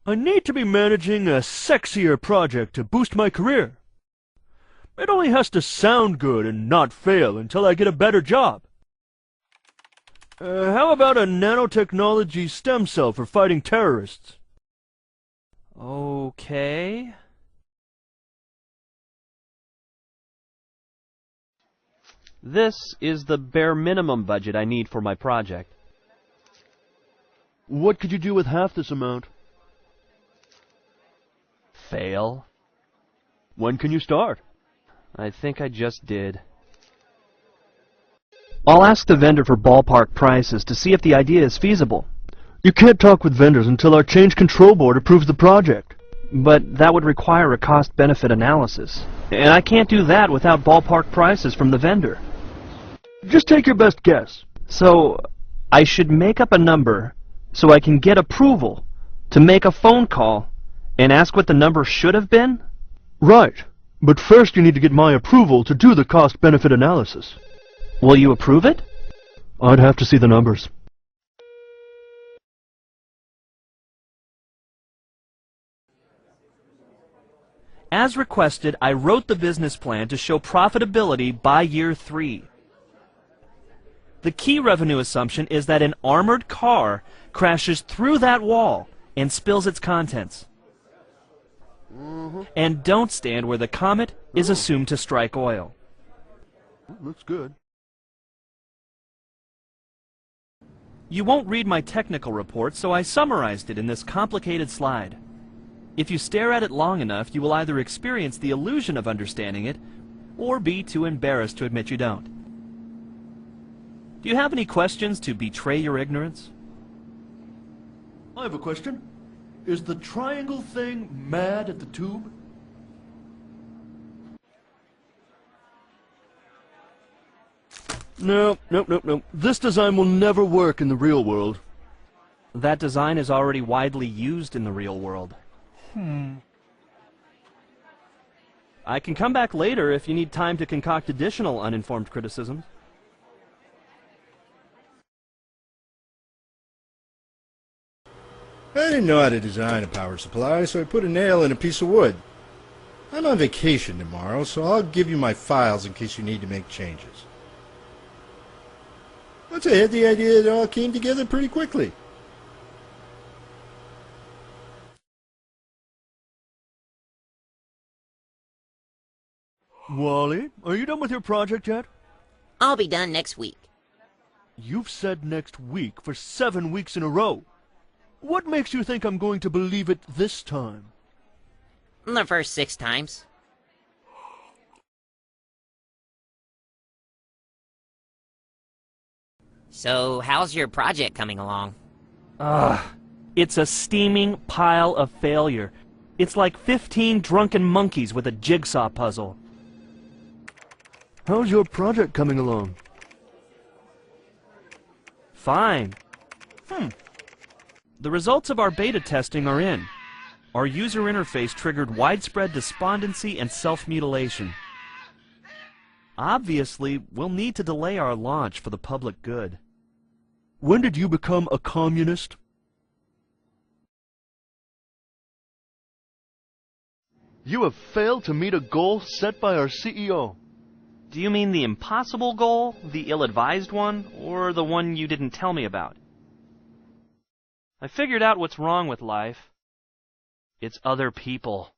I need to be managing a sexier project to boost my career. It only has to sound good and not fail until I get a better job. How about a nanotechnology stem cell for fighting terrorists? Okay. This is the bare minimum budget I need for my project. What could you do with half this amount? Fail? When can you start? I think I just did. I'll ask the vendor for ballpark prices to see if the idea is feasible. You can't talk with vendors until our change control board approves the project. But that would require a cost-benefit analysis. And I can't do that without ballpark prices from the vendor. Just take your best guess. So, I should make up a number so I can get approval to make a phone call and ask what the number should have been? Right. But first you need to get my approval to do the cost-benefit analysis. Will you approve it? I'd have to see the numbers. As requested, I wrote the business plan to show profitability by year 3. The key revenue assumption is that an armored car crashes through that wall and spills its contents. And don't stand where the comet is assumed to strike oil. Looks good. You won't read my technical report, so I summarized it in this complicated slide. If you stare at it long enough, you will either experience the illusion of understanding it, or be too embarrassed to admit you don't. Do you have any questions to betray your ignorance? I have a question. Is the triangle thing mad at the tube? No. This design will never work in the real world. That design is already widely used in the real world. I can come back later if you need time to concoct additional uninformed criticisms. I didn't know how to design a power supply, so I put a nail in a piece of wood. I'm on vacation tomorrow, so I'll give you my files in case you need to make changes. Once I had the idea, it all came together pretty quickly. Wally, are you done with your project yet? I'll be done next week. You've said next week for 7 weeks in a row. What makes you think I'm going to believe it this time? The first 6 times. So, how's your project coming along? It's a steaming pile of failure. It's like 15 drunken monkeys with a jigsaw puzzle. How's your project coming along? Fine. The results of our beta testing are in. Our user interface triggered widespread despondency and self-mutilation. Obviously, we'll need to delay our launch for the public good. When did you become a communist? You have failed to meet a goal set by our CEO. Do you mean the impossible goal, the ill-advised one, or the one you didn't tell me about? I figured out what's wrong with life. It's other people.